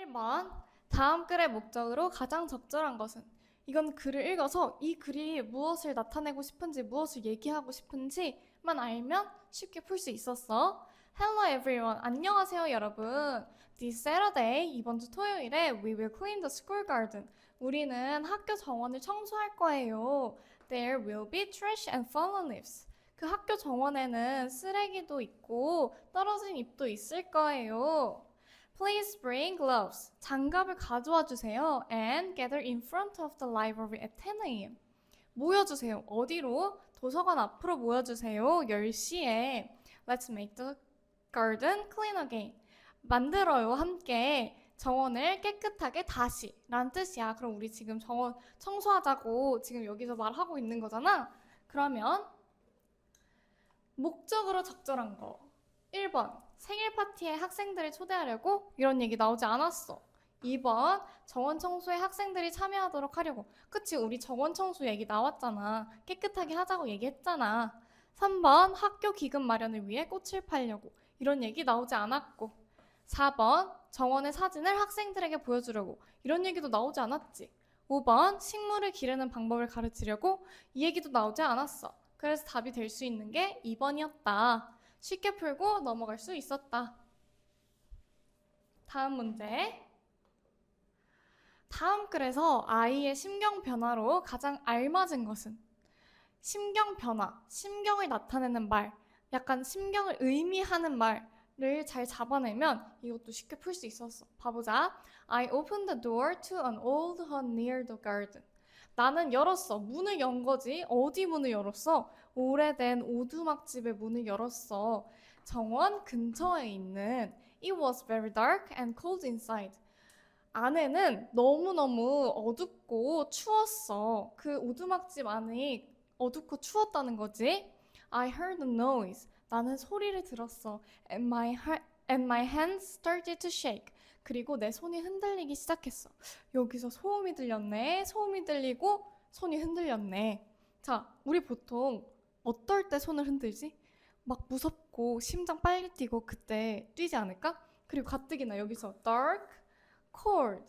1번. 다음 글의 목적으로 가장 적절한 것은? 이건 글을 읽어서 이 글이 무엇을 나타내고 싶은지, 무엇을 얘기하고 싶은지만 알면 쉽게 풀 수 있었어. Hello everyone. 안녕하세요 여러분. This Saturday, 이번 주 토요일에 we will clean the school garden. 우리는 학교 정원을 청소할 거예요. There will be trash and fallen leaves. 그 학교 정원에는 쓰레기도 있고 떨어진 잎도 있을 거예요. Please bring gloves. 장갑을 가져와 주세요. And gather in front of the library at 10 a.m. 모여주세요. 어디로? 도서관 앞으로 모여주세요. 10시에. Let's make the garden clean again. 만들어요. 함께. 정원을 깨끗하게 다시. 란 뜻이야. 그럼 우리 지금 정원 청소하자고 지금 여기서 말하고 있는 거잖아. 그러면 목적으로 적절한 거. 1번. 생일 파티에 학생들을 초대하려고? 이런 얘기 나오지 않았어. 2번. 정원 청소에 학생들이 참여하도록 하려고. 그치, 우리 정원 청소 얘기 나왔잖아. 깨끗하게 하자고 얘기했잖아. 3번. 학교 기금 마련을 위해 꽃을 팔려고. 이런 얘기 나오지 않았고. 4번. 정원의 사진을 학생들에게 보여주려고. 이런 얘기도 나오지 않았지. 5번. 식물을 기르는 방법을 가르치려고. 이 얘기도 나오지 않았어. 그래서 답이 될 수 있는 게 2번이었다. 쉽게 풀고 넘어갈 수 있었다. 다음 문제. 다음 글에서 아이의 심경 변화로 가장 알맞은 것은? 심경 변화, 심경을 나타내는 말, 약간 심경을 의미하는 말을 잘 잡아내면 이것도 쉽게 풀 수 있었어. 봐보자. I opened the door to an old hut near the garden. 나는 열었어. 문을 연 거지. 어디 문을 열었어? 오래된 오두막집의 문을 열었어. 정원 근처에 있는. It was very dark and cold inside. 안에는 너무너무 어둡고 추웠어. 그 오두막집 안이 어둡고 추웠다는 거지. I heard a noise. 나는 소리를 들었어. And my hands started to shake. 그리고 내 손이 흔들리기 시작했어. 여기서 소음이 들렸네. 소음이 들리고 손이 흔들렸네. 자, 우리 보통 어떨 때 손을 흔들지? 막 무섭고 심장 빨리 뛰고 그때 뛰지 않을까? 그리고 가뜩이나 여기서 dark, cold,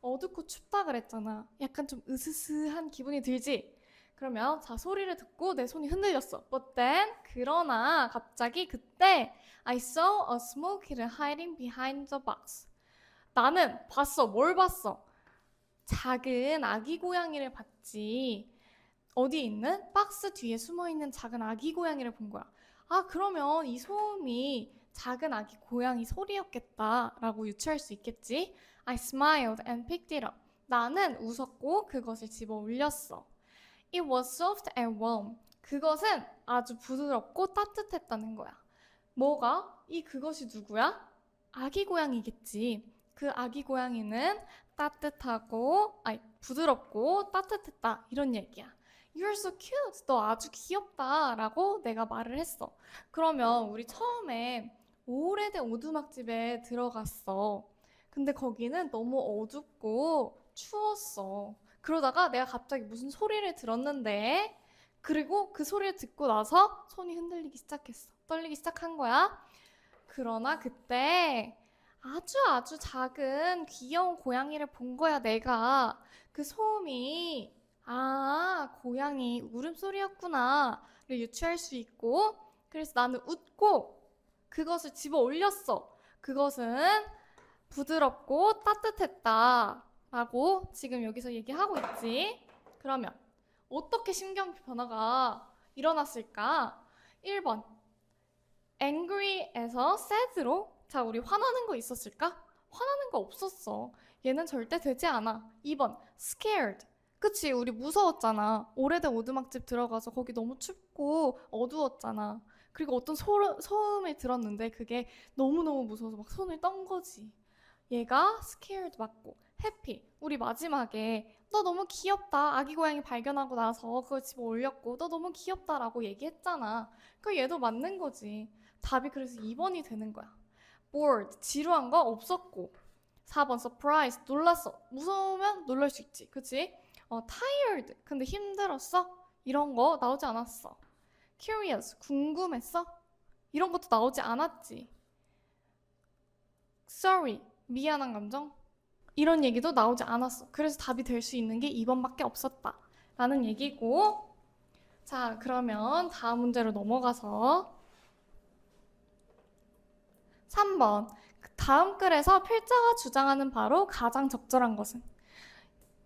어둡고 춥다 그랬잖아. 약간 좀 으스스한 기분이 들지? 그러면 자, 소리를 듣고 내 손이 흔들렸어. But then, 그러나 갑자기 그때 I saw a small kitten hiding behind the box. 나는 봤어. 뭘 봤어? 작은 아기 고양이를 봤지. 어디 있는? 박스 뒤에 숨어있는 작은 아기 고양이를 본 거야. 아, 그러면 이 소음이 작은 아기 고양이 소리였겠다라고 유추할 수 있겠지? I smiled and picked it up. 나는 웃었고 그것을 집어 올렸어. It was soft and warm. 그것은 아주 부드럽고 따뜻했다는 거야. 뭐가? 그것이 누구야? 아기 고양이겠지. 그 아기 고양이는 부드럽고 따뜻했다. 이런 얘기야. You're so cute. 너 아주 귀엽다. 라고 내가 말을 했어. 그러면 우리 처음에 오래된 오두막집에 들어갔어. 근데 거기는 너무 어둡고 추웠어. 그러다가 내가 갑자기 무슨 소리를 들었는데, 그리고 그 소리를 듣고 나서 손이 흔들리기 시작했어. 떨리기 시작한 거야. 그러나 그때 아주 작은 귀여운 고양이를 본 거야, 내가. 그 소음이 고양이 울음소리였구나를 유추할 수 있고, 그래서 나는 웃고 그것을 집어 올렸어. 그것은 부드럽고 따뜻했다 라고 지금 여기서 얘기하고 있지. 그러면 어떻게 심경 변화가 일어났을까? 1번 angry에서 sad로. 자, 우리 화나는 거 있었을까? 화나는 거 없었어. 얘는 절대 되지 않아. 2번 scared. 그치, 우리 무서웠잖아. 오래된 오두막집 들어가서 거기 너무 춥고 어두웠잖아. 그리고 어떤 소음을 들었는데 그게 너무너무 무서워서 막 손을 떤 거지. 얘가 scared 맞고. happy. 우리 마지막에 너 너무 귀엽다. 아기 고양이 발견하고 나서 그걸 집어 올렸고 너 너무 귀엽다라고 얘기했잖아. 그 얘도 맞는 거지. 답이 그래서 2번이 되는 거야. bored. 지루한 거 없었고. 4번 surprise. 놀랐어. 무서우면 놀랄 수 있지. 그치? tired. 근데 힘들었어? 이런 거 나오지 않았어. curious. 궁금했어? 이런 것도 나오지 않았지. sorry. 미안한 감정? 이런 얘기도 나오지 않았어. 그래서 답이 될 수 있는 게 2번밖에 없었다 라는 얘기고, 자, 그러면 다음 문제로 넘어가서 3번. 다음 글에서 필자가 주장하는 바로 가장 적절한 것은?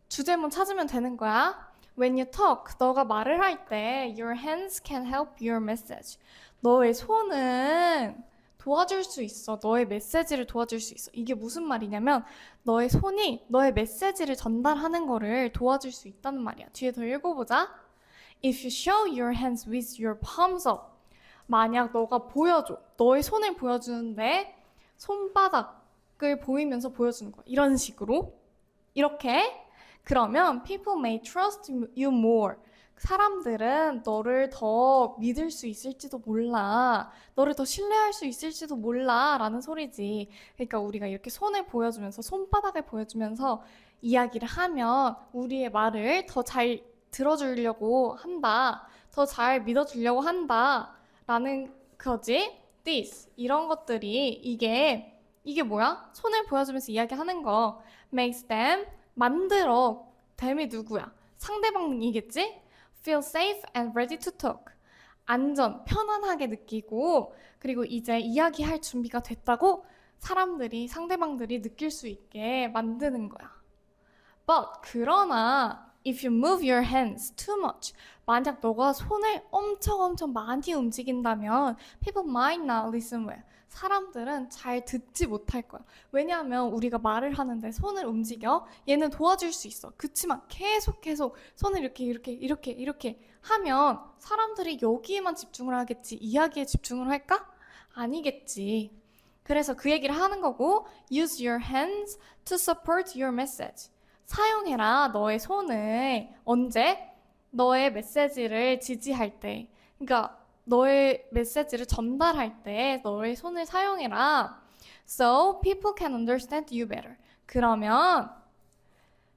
주제문 찾으면 되는 거야. When you talk, 너가 말을 할 때 your hands can help your message. 너의 손은 도와줄 수 있어. 너의 메시지를 도와줄 수 있어. 이게 무슨 말이냐면 너의 손이 너의 메시지를 전달하는 거를 도와줄 수 있다는 말이야. 뒤에 더 읽어보자. If you show your hands with your palms up. 만약 너가 보여줘. 너의 손을 보여주는데 손바닥을 보이면서 보여주는 거야. 이런 식으로. 이렇게. 그러면 people may trust you more. 사람들은 너를 더 믿을 수 있을지도 몰라. 너를 더 신뢰할 수 있을지도 몰라. 라는 소리지. 그러니까 우리가 이렇게 손을 보여주면서, 손바닥을 보여주면서 이야기를 하면 우리의 말을 더 잘 들어주려고 한다. 더 잘 믿어주려고 한다. 라는 거지. This. 이런 것들이 이게 뭐야? 손을 보여주면서 이야기하는 거. Makes them. 만들어. 댐이 누구야? 상대방이겠지? Feel safe and ready to talk. 안전, 편안하게 느끼고, 그리고 이제 이야기할 준비가 됐다고 사람들이, 상대방들이 느낄 수 있게 만드는 거야. But, 그러나, if you move your hands too much, 만약 너가 손을 엄청 많이 움직인다면 people might not listen well. 사람들은 잘 듣지 못할 거야. 왜냐하면 우리가 말을 하는데 손을 움직여. 얘는 도와줄 수 있어. 그치만 계속 손을 이렇게 하면 사람들이 여기에만 집중을 하겠지. 이야기에 집중을 할까? 아니겠지. 그래서 그 얘기를 하는 거고, use your hands to support your message. 사용해라 너의 손을. 언제? 너의 메시지를 지지할 때. 그러니까 너의 메시지를 전달할 때 너의 손을 사용해라. So people can understand you better. 그러면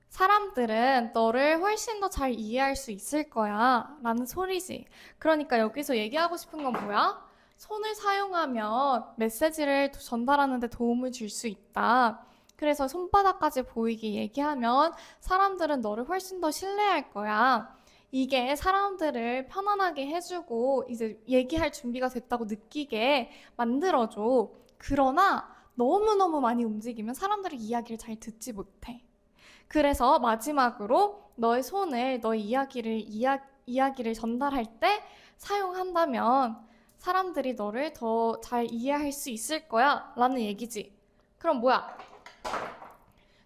사람들은 너를 훨씬 더 잘 이해할 수 있을 거야 라는 소리지. 그러니까 여기서 얘기하고 싶은 건 뭐야? 손을 사용하면 메시지를 전달하는 데 도움을 줄 수 있다. 그래서 손바닥까지 보이게 얘기하면 사람들은 너를 훨씬 더 신뢰할 거야. 이게 사람들을 편안하게 해주고 이제 얘기할 준비가 됐다고 느끼게 만들어줘. 그러나 너무너무 많이 움직이면 사람들이 이야기를 잘 듣지 못해. 그래서 마지막으로 너의 손을 너의 이야기를 전달할 때 사용한다면 사람들이 너를 더 잘 이해할 수 있을 거야 라는 얘기지. 그럼 뭐야?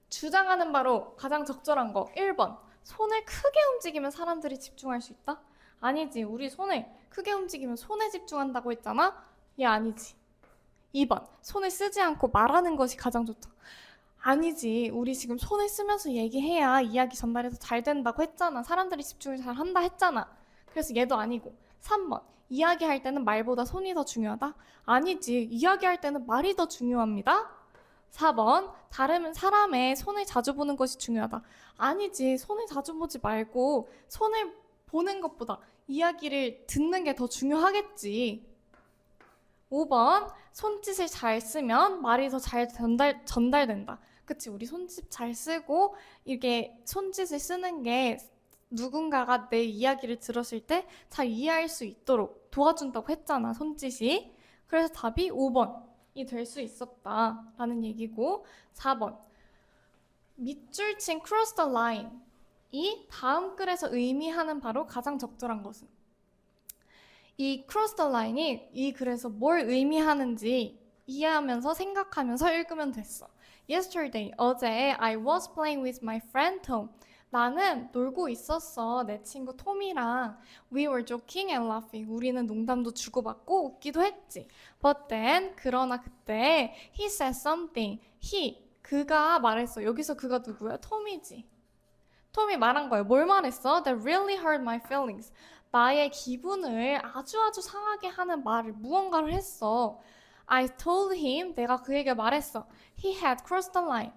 주장하는 바로 가장 적절한 거 1번. 손을 크게 움직이면 사람들이 집중할 수 있다? 아니지. 우리 손을 크게 움직이면 손에 집중한다고 했잖아? 얘 아니지. 2번. 손을 쓰지 않고 말하는 것이 가장 좋다. 아니지. 우리 지금 손을 쓰면서 얘기해야 이야기 전달이 더 잘 된다고 했잖아. 사람들이 집중을 잘 한다 했잖아. 그래서 얘도 아니고. 3번. 이야기할 때는 말보다 손이 더 중요하다? 아니지. 이야기할 때는 말이 더 중요합니다. 4번. 다른 사람의 손을 자주 보는 것이 중요하다. 아니지. 손을 자주 보지 말고 손을 보는 것보다 이야기를 듣는 게 더 중요하겠지. 5번. 손짓을 잘 쓰면 말이 더 잘 전달된다. 그치? 우리 손짓 잘 쓰고 이게 손짓을 쓰는 게 누군가가 내 이야기를 들었을 때 잘 이해할 수 있도록 도와준다고 했잖아. 손짓이. 그래서 답이 5번이 될 수 있었다 라는 얘기고, 4번. 밑줄 친 cross the line 이 다음 글에서 의미하는 바로 가장 적절한 것은? 이 cross the line이 이 글에서 뭘 의미하는지 이해하면서 생각하면서 읽으면 됐어. Yesterday, 어제 I was playing with my friend Tom. 나는 놀고 있었어. 내 친구 톰이랑. We were joking and laughing. 우리는 농담도 주고받고 웃기도 했지. But then, 그러나 그때 he said something. 그가 말했어. 여기서 그가 누구야? 톰이지. 톰이 말한 거예요. 뭘 말했어? That really hurt my feelings. 나의 기분을 아주 상하게 하는 말을 무언가를 했어. I told him, 내가 그에게 말했어. He had crossed the line.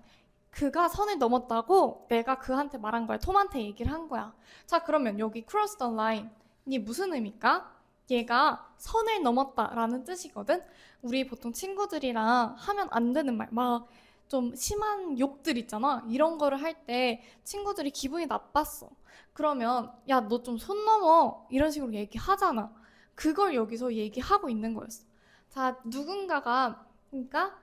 그가 선을 넘었다고 내가 그한테 말한 거야. 톰한테 얘기를 한 거야. 자, 그러면 여기 cross the line이 무슨 의미일까? 얘가 선을 넘었다라는 뜻이거든. 우리 보통 친구들이랑 하면 안 되는 말, 막 좀 심한 욕들 있잖아. 이런 거를 할 때 친구들이 기분이 나빴어. 그러면 야, 너 좀 손 넘어. 이런 식으로 얘기하잖아. 그걸 여기서 얘기하고 있는 거였어. 자, 누군가가 그러니까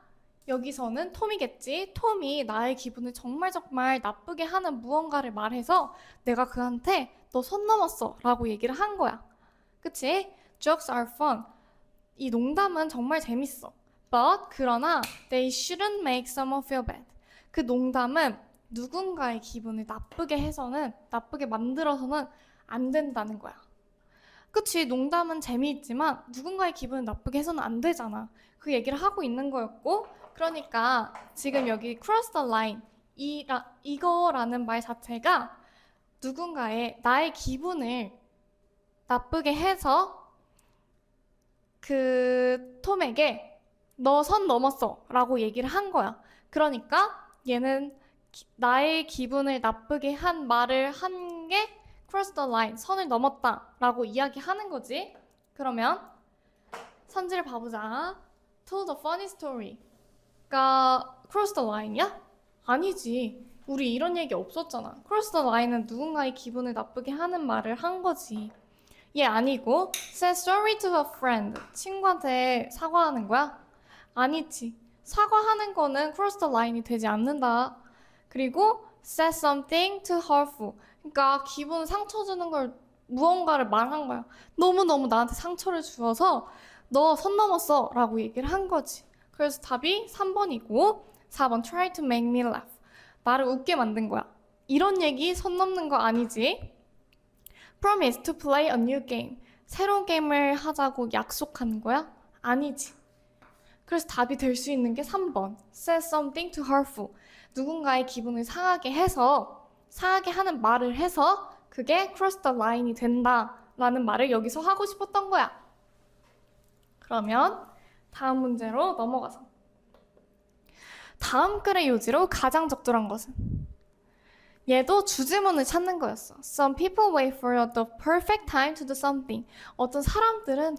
여기서는 톰이겠지. 톰이 나의 기분을 정말 정말 나쁘게 하는 무언가를 말해서 내가 그한테 너 선 넘었어 라고 얘기를 한 거야. 그치? Jokes are fun. 이 농담은 정말 재밌어. But 그러나 they shouldn't make someone feel bad. 그 농담은 누군가의 기분을 나쁘게 만들어서는 안 된다는 거야. 그치? 농담은 재미있지만 누군가의 기분을 나쁘게 해서는 안 되잖아. 그 얘기를 하고 있는 거였고, 그러니까 지금 여기 cross the line 이거라는 말 자체가 누군가의 나의 기분을 나쁘게 해서 그 톰에게 너 선 넘었어 라고 얘기를 한 거야. 그러니까 얘는 나의 기분을 나쁘게 한 말을 한 게 cross the line, 선을 넘었다 라고 이야기하는 거지. 그러면 선지를 봐보자. told a funny story가 cross the line이야? 아니지. 우리 이런 얘기 없었잖아. cross the line은 누군가의 기분을 나쁘게 하는 말을 한 거지. 얘 아니고 say sorry to a friend. 친구한테 사과하는 거야? 아니지. 사과하는 거는 cross the line이 되지 않는다. 그리고 say something to hurtful. 그러니까 기분 상처 주는 걸 무언가를 말한 거야. 너무너무 나한테 상처를 주어서 너 선 넘었어 라고 얘기를 한 거지. 그래서 답이 3번이고 4번 try to make me laugh. 나를 웃게 만든 거야. 이런 얘기 선 넘는 거 아니지? Promise to play a new game. 새로운 게임을 하자고 약속하는 거야? 아니지. 그래서 답이 될 수 있는 게 3번. Say something to hurtful. 누군가의 기분을 상하게 하는 말을 해서 그게 cross the line이 된다 라는 말을 여기서 하고 싶었던 거야. 그러면 다음 문제로 넘어가서 다음 글의 요지로 가장 적절한 것은? 얘도 주제문을 찾는 거였어. Some people wait for the perfect time to do something. 어떤 사람들은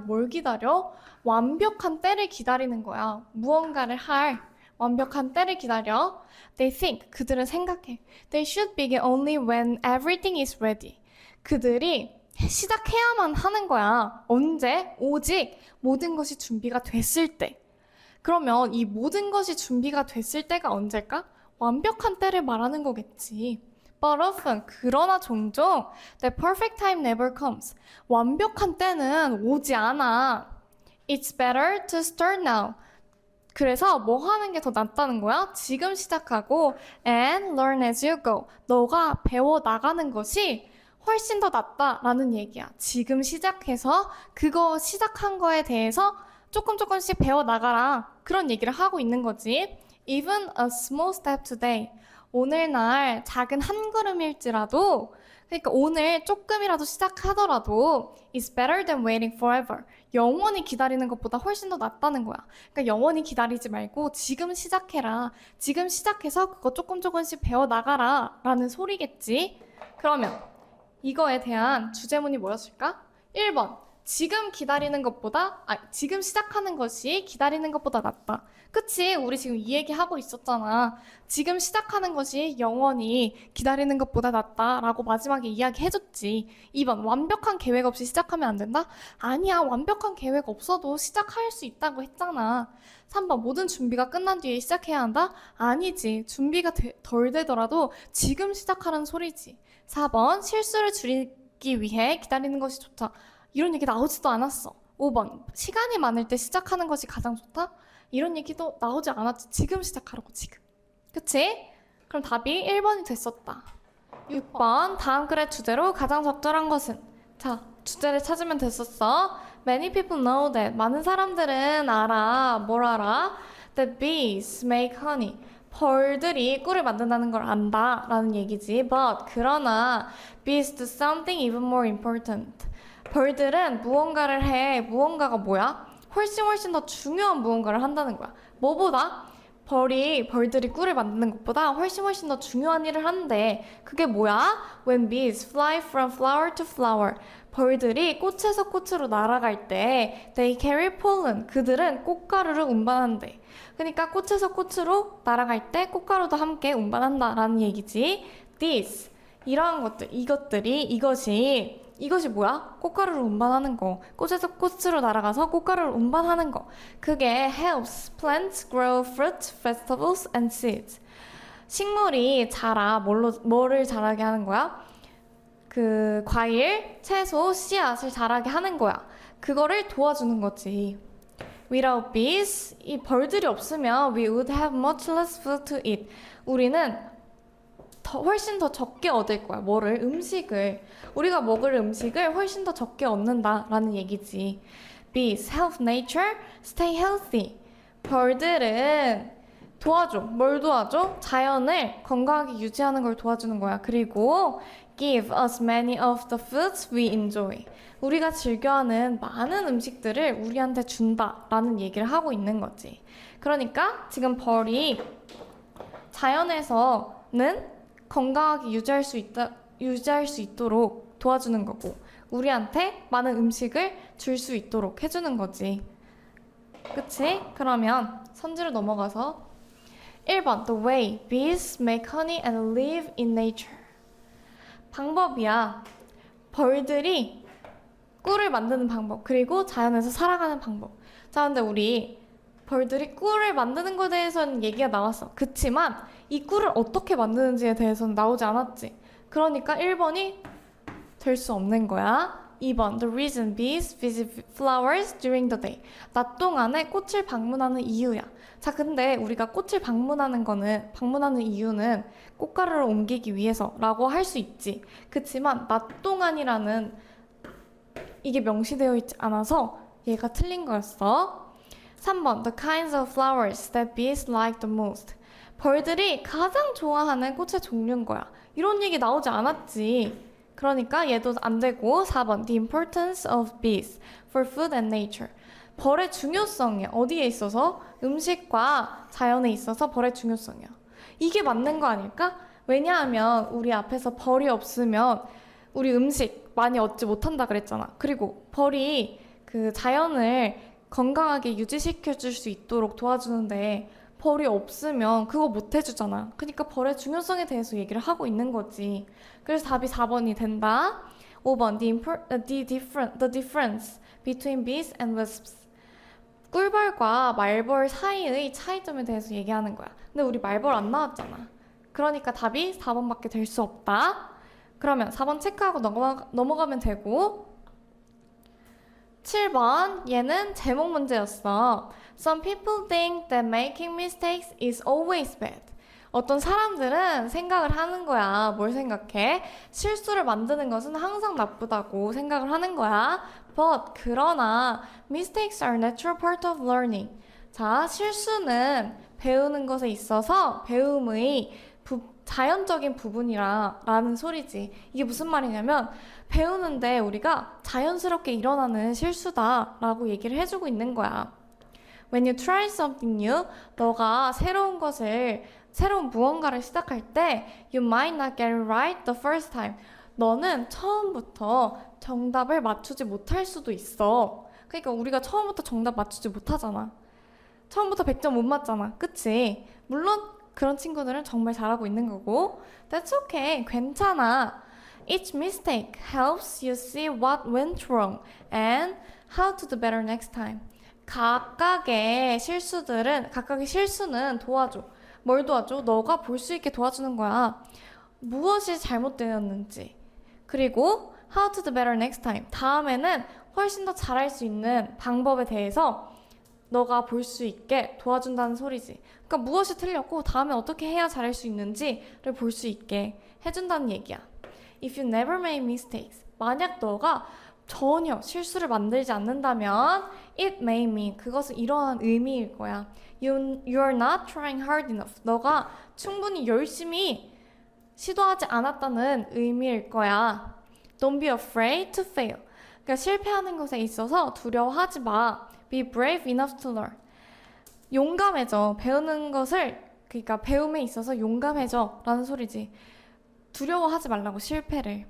뭘 기다려? 완벽한 때를 기다리는 거야. 무언가를 할 완벽한 때를 기다려. They think, 그들은 생각해. They should begin only when everything is ready. 그들이 시작해야만 하는 거야. 언제? 오직 모든 것이 준비가 됐을 때. 그러면 이 모든 것이 준비가 됐을 때가 언제일까? 완벽한 때를 말하는 거겠지. But often, 그러나 종종 the perfect time never comes. 완벽한 때는 오지 않아. It's better to start now. 그래서 뭐 하는 게 더 낫다는 거야? 지금 시작하고 and learn as you go. 너가 배워 나가는 것이 훨씬 더 낫다라는 얘기야. 지금 시작해서 그거 시작한 거에 대해서 조금씩 배워 나가라. 그런 얘기를 하고 있는 거지. Even a small step today. 오늘날 작은 한 걸음일지라도, 그러니까 오늘 조금이라도 시작하더라도 is better than waiting forever. 영원히 기다리는 것보다 훨씬 더 낫다는 거야. 그러니까 영원히 기다리지 말고 지금 시작해라. 지금 시작해서 그거 조금씩 배워나가라 라는 소리겠지. 그러면 이거에 대한 주제문이 뭐였을까? 1번. 지금 시작하는 것이 기다리는 것보다 낫다. 그치? 우리 지금 이 얘기 하고 있었잖아. 지금 시작하는 것이 영원히 기다리는 것보다 낫다라고 마지막에 이야기해줬지. 2번. 완벽한 계획 없이 시작하면 안 된다? 아니야. 완벽한 계획 없어도 시작할 수 있다고 했잖아. 3번. 모든 준비가 끝난 뒤에 시작해야 한다? 아니지. 준비가 덜 되더라도 지금 시작하라는 소리지. 4번. 실수를 줄이기 위해 기다리는 것이 좋다. 이런 얘기 나오지도 않았어. 5번. 시간이 많을 때 시작하는 것이 가장 좋다? 이런 얘기도 나오지 않았지. 지금 시작하라고, 지금. 그치? 그럼 답이 1번이 됐었다. 6번. 다음 글의 주제로 가장 적절한 것은? 자, 주제를 찾으면 됐었어. Many people know that. 많은 사람들은 알아. 뭘 알아? That bees make honey. 벌들이 꿀을 만든다는 걸 안다 라는 얘기지. But 그러나 bees do something even more important. 벌들은 무언가를 해. 무언가가 뭐야? 훨씬 더 중요한 무언가를 한다는 거야. 뭐보다? 벌들이 꿀을 만드는 것보다 훨씬 더 중요한 일을 하는데 그게 뭐야? When bees fly from flower to flower. 벌들이 꽃에서 꽃으로 날아갈 때 they carry pollen. 그들은 꽃가루를 운반한대. 그러니까 꽃에서 꽃으로 날아갈 때 꽃가루도 함께 운반한다라는 얘기지. This 이러한 것들, 이것이 뭐야? 꽃가루를 운반하는 거. 꽃에서 꽃으로 날아가서 꽃가루를 운반하는 거. 그게 helps plants grow fruit, vegetables and seeds. 식물이 뭐를 자라게 하는 거야? 그 과일, 채소, 씨앗을 자라게 하는 거야. 그거를 도와주는 거지. Without bees, 이 벌들이 없으면 we would have much less food to eat. 우리는 훨씬 더 적게 얻을 거야. 음식을. 우리가 먹을 음식을 훨씬 더 적게 얻는다라는 얘기지. Bees help nature stay healthy. 벌들은 도와줘. 뭘 도와줘? 자연을 건강하게 유지하는 걸 도와주는 거야. 그리고 give us many of the foods we enjoy. 우리가 즐겨하는 많은 음식들을 우리한테 준다라는 얘기를 하고 있는 거지. 그러니까 지금 벌이 자연에서는 건강하게 유지할 수 있도록 도와주는 거고 우리한테 많은 음식을 줄 수 있도록 해주는 거지. 그치? 그러면 선지로 넘어가서 1번 The way bees make honey and live in nature. 방법이야. 벌들이 꿀을 만드는 방법 그리고 자연에서 살아가는 방법. 자, 근데 우리 벌들이 꿀을 만드는 것에 대해서는 얘기가 나왔어. 그치만 이 꿀을 어떻게 만드는지에 대해서는 나오지 않았지. 그러니까 1번이 될 수 없는 거야. 2번 The reason bees visit flowers during the day. 낮 동안에 꽃을 방문하는 이유야. 자, 근데 우리가 꽃을 방문하는 이유는 꽃가루를 옮기기 위해서라고 할 수 있지. 그치만 낮 동안이라는 이게 명시되어 있지 않아서 얘가 틀린 거였어. 3번 The kinds of flowers that bees like the most. 벌들이 가장 좋아하는 꽃의 종류인 거야. 이런 얘기 나오지 않았지. 그러니까 얘도 안 되고 4번 The importance of bees for food and nature. 벌의 중요성이 어디에 있어서? 음식과 자연에 있어서 벌의 중요성이야. 이게 맞는 거 아닐까? 왜냐하면 우리 앞에서 벌이 없으면 우리 음식 많이 얻지 못한다 그랬잖아. 그리고 벌이 그 자연을 건강하게 유지시켜 줄 수 있도록 도와주는데 벌이 없으면 그거 못 해주잖아. 그러니까 벌의 중요성에 대해서 얘기를 하고 있는 거지. 그래서 답이 4번이 된다. 5번 the difference between bees and wasps. 꿀벌과 말벌 사이의 차이점에 대해서 얘기하는 거야. 근데 우리 말벌 안 나왔잖아. 그러니까 답이 4번밖에 될 수 없다. 그러면 4번 체크하고 넘어가면 되고 7번 얘는 제목 문제였어. Some people think that making mistakes is always bad. 어떤 사람들은 생각을 하는 거야. 뭘 생각해? 실수를 만드는 것은 항상 나쁘다고 생각을 하는 거야. But 그러나 mistakes are natural part of learning. 자, 실수는 배우는 것에 있어서 배움의 자연적인 부분이라는 소리지. 이게 무슨 말이냐면 배우는데 우리가 자연스럽게 일어나는 실수다라고 얘기를 해주고 있는 거야. When you try something new, 너가 새로운 무언가를 시작할 때 you might not get it right the first time. 너는 처음부터 정답을 맞추지 못할 수도 있어. 그러니까 우리가 처음부터 정답 맞추지 못하잖아. 처음부터 100점 못 맞잖아. 그치? 물론 그런 친구들은 정말 잘하고 있는 거고 That's okay. 괜찮아. Each mistake helps you see what went wrong and how to do better next time. 각각의 실수는 도와줘. 뭘 도와줘? 너가 볼 수 있게 도와주는 거야. 무엇이 잘못되었는지. 그리고 how to do better next time. 다음에는 훨씬 더 잘할 수 있는 방법에 대해서 너가 볼 수 있게 도와준다는 소리지. 그러니까 무엇이 틀렸고 다음에 어떻게 해야 잘할 수 있는지를 볼 수 있게 해준다는 얘기야. If you never make mistakes. 만약 너가 전혀 실수를 만들지 않는다면 it may mean 그것은 이러한 의미일 거야. You are not trying hard enough. 너가 충분히 열심히 시도하지 않았다는 의미일 거야. Don't be afraid to fail. 그러니까 실패하는 것에 있어서 두려워하지 마. Be brave enough to learn. 용감해져. 배우는 것을, 그러니까 배움에 있어서 용감해져 라는 소리지. 두려워하지 말라고, 실패를.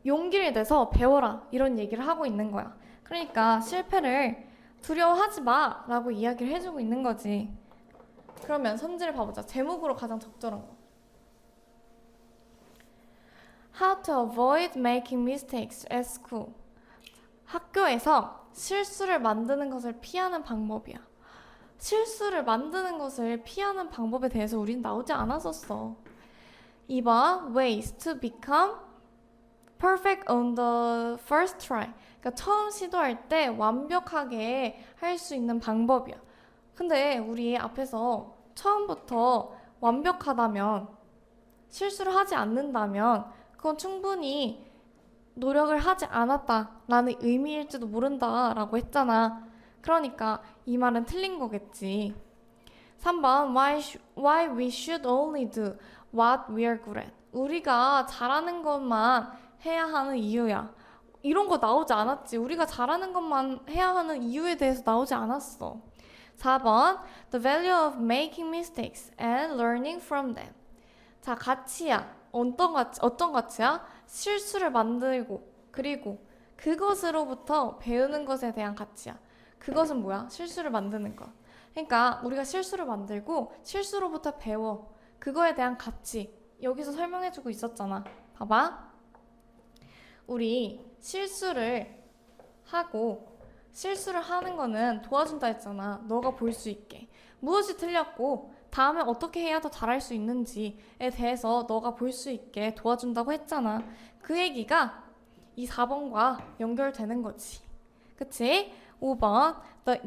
용기를 내서 배워라 이런 얘기를 하고 있는 거야. 그러니까 실패를 두려워하지 마 라고 이야기를 해주고 있는 거지. 그러면 선지를 봐보자. 제목으로 가장 적절한 거. How to avoid making mistakes at school. 학교에서 실수를 만드는 것을 피하는 방법이야. 실수를 만드는 것을 피하는 방법에 대해서 우린 나오지 않았었어. 2번 ways to become perfect on the first try. 그러니까 처음 시도할 때 완벽하게 할 수 있는 방법이야. 근데 우리 앞에서 처음부터 완벽하다면, 실수를 하지 않는다면 그건 충분히 노력을 하지 않았다라는 의미일지도 모른다라고 했잖아. 그러니까 이 말은 틀린 거겠지. 3번 why we should only do what we are good at. 우리가 잘하는 것만 해야 하는 이유야. 이런 거 나오지 않았지. 우리가 잘하는 것만 해야 하는 이유에 대해서 나오지 않았어. 4번 the value of making mistakes and learning from them. 자, 가치야. 어떤 가치야? 실수를 만들고 그리고 그것으로부터 배우는 것에 대한 가치야. 그것은 뭐야? 실수를 만드는 것. 그러니까 우리가 실수를 만들고 실수로부터 배워. 그거에 대한 가치. 여기서 설명해주고 있었잖아. 봐봐. 우리 실수를 하고 실수를 하는 거는 도와준다 했잖아. 너가 볼 수 있게. 무엇이 틀렸고 다음에 어떻게 해야 더 잘할 수 있는지에 대해서 너가 볼 수 있게 도와준다고 했잖아. 그 얘기가 이 4번과 연결되는 거지. 그치? 5번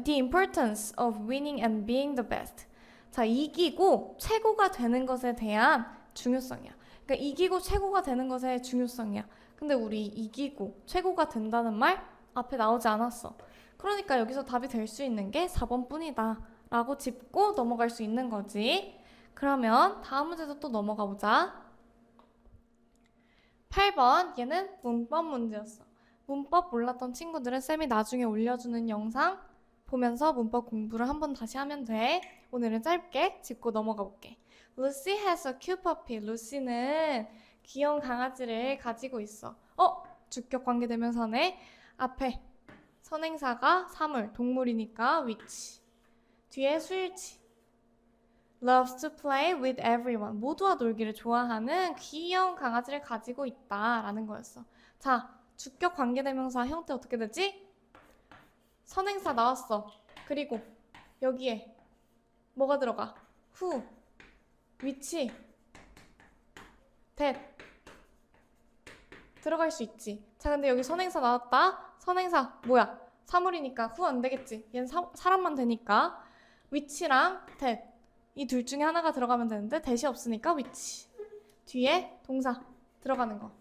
the importance of winning and being the best. 자, 이기고 최고가 되는 것에 대한 중요성이야. 그러니까 이기고 최고가 되는 것의 중요성이야. 근데 우리 이기고 최고가 된다는 말 앞에 나오지 않았어. 그러니까 여기서 답이 될 수 있는 게 4번 뿐이다 라고 짚고 넘어갈 수 있는 거지. 그러면 다음 문제도 또 넘어가 보자. 8번 얘는 문법 문제였어. 문법 몰랐던 친구들은 쌤이 나중에 올려주는 영상 보면서 문법 공부를 한번 다시 하면 돼. 오늘은 짧게 짚고 넘어가 볼게. Lucy has a cute puppy. 루시는 귀여운 강아지를 가지고 있어. 주격 관계대명사네. 앞에 선행사가 사물, 동물이니까 which. 뒤에 수일치. Loves to play with everyone. 모두와 놀기를 좋아하는 귀여운 강아지를 가지고 있다 라는 거였어. 자, 주격 관계대명사 형태 어떻게 되지? 선행사 나왔어. 그리고 여기에 뭐가 들어가? who, which, that 들어갈 수 있지. 자, 근데 여기 선행사 나왔다. 선행사 뭐야? 사물이니까 who 안 되겠지. 얘는 사람만 되니까 which랑 that 이 둘 중에 하나가 들어가면 되는데 that이 없으니까 which. 뒤에 동사 들어가는 거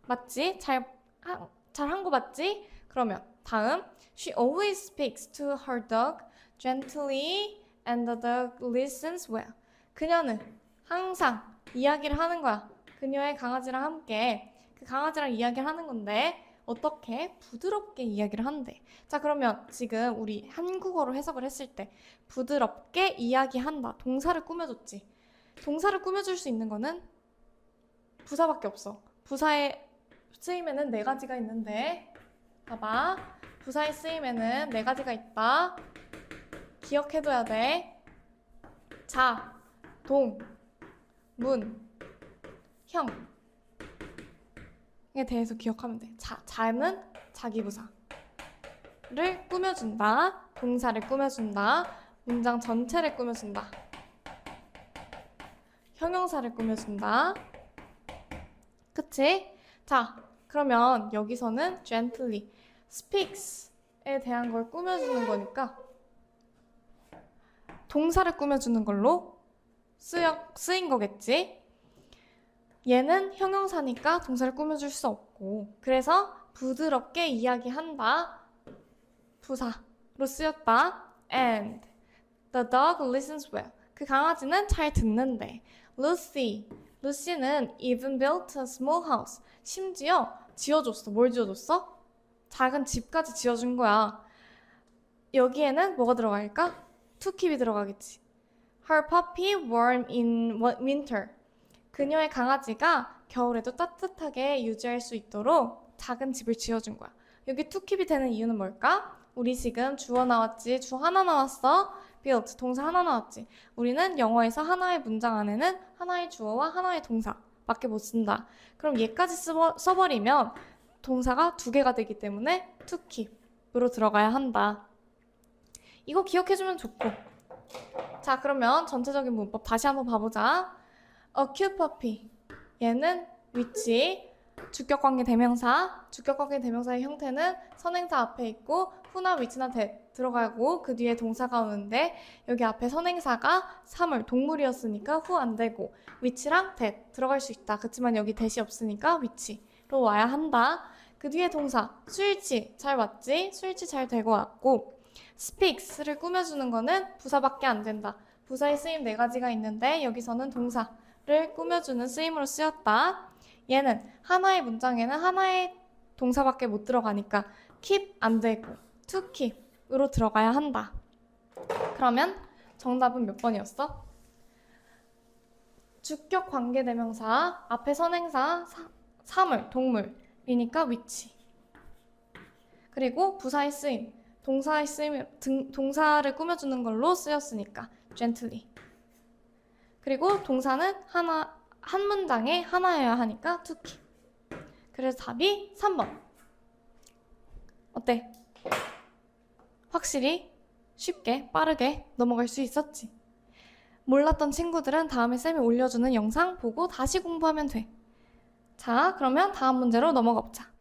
맞지? 잘 한 거 맞지? 그러면 다음 She always speaks to her dog gently and the dog listens well. 그녀는 항상 이야기를 하는 거야. 그녀의 강아지랑 함께 그 강아지랑 이야기를 하는 건데 어떻게? 부드럽게 이야기를 한대. 자, 그러면 지금 우리 한국어로 해석을 했을 때 부드럽게 이야기한다. 동사를 꾸며줬지. 동사를 꾸며줄 수 있는 거는 부사밖에 없어. 부사의 쓰임에는 4가지가 있는데 봐봐. 부사의 쓰임에는 4가지가 있다. 기억해둬야 돼. 자, 동, 문, 형 에 대해서 기억하면 돼. 자는 자기 부사를 꾸며준다. 동사를 꾸며준다. 문장 전체를 꾸며준다. 형용사를 꾸며준다. 그치? 자, 그러면 여기서는 gently, speaks에 대한 걸 꾸며주는 거니까 동사를 꾸며주는 걸로 쓰인 거겠지? 얘는 형용사니까 동사를 꾸며줄 수 없고 그래서 부드럽게 이야기한다. 부사로 쓰였다. And the dog listens well. 그 강아지는 잘 듣는데. 루시는 even built a small house. 심지어 지어줬어. 뭘 지어줬어? 작은 집까지 지어준 거야. 여기에는 뭐가 들어갈까? to keep이 들어가겠지. Her puppy warm in winter. 그녀의 강아지가 겨울에도 따뜻하게 유지할 수 있도록 작은 집을 지어준 거야. 여기 to keep이 되는 이유는 뭘까? 우리 지금 주어 나왔지? 주 하나 나왔어? build, 동사 하나 나왔지? 우리는 영어에서 하나의 문장 안에는 하나의 주어와 하나의 동사 밖에 못 쓴다. 그럼 얘까지 써버리면 동사가 두 개가 되기 때문에 to keep으로 들어가야 한다. 이거 기억해주면 좋고. 자, 그러면 전체적인 문법 다시 한번 봐보자. A cute puppy. 얘는 which, 주격관계 대명사. 주격관계 대명사의 형태는 선행사 앞에 있고 who나 which나 that 들어가고 그 뒤에 동사가 오는데 여기 앞에 선행사가 사물, 동물이었으니까 who 안 되고 which랑 that 들어갈 수 있다. 그렇지만 여기 that이 없으니까 which로 와야 한다. 그 뒤에 동사 수일치 잘 왔지? 수일치 잘 되고 왔고 speaks를 꾸며주는 거는 부사밖에 안 된다. 부사의 쓰임 4가지가 있는데 여기서는 동사를 꾸며주는 쓰임으로 쓰였다. 얘는 하나의 문장에는 하나의 동사밖에 못 들어가니까 keep 안 되고 to keep으로 들어가야 한다. 그러면 정답은 몇 번이었어? 주격 관계대명사 앞에 선행사 사물, 동물이니까 which. 그리고 부사의 쓰임, 동사의 쓰임, 동사를 꾸며주는 걸로 쓰였으니까 gently. 그리고 동사는 한 문장에 하나여야 하니까 to keep. 그래서 답이 3번. 어때? 확실히 쉽게 빠르게 넘어갈 수 있었지? 몰랐던 친구들은 다음에 쌤이 올려주는 영상 보고 다시 공부하면 돼. 자, 그러면 다음 문제로 넘어가 보자.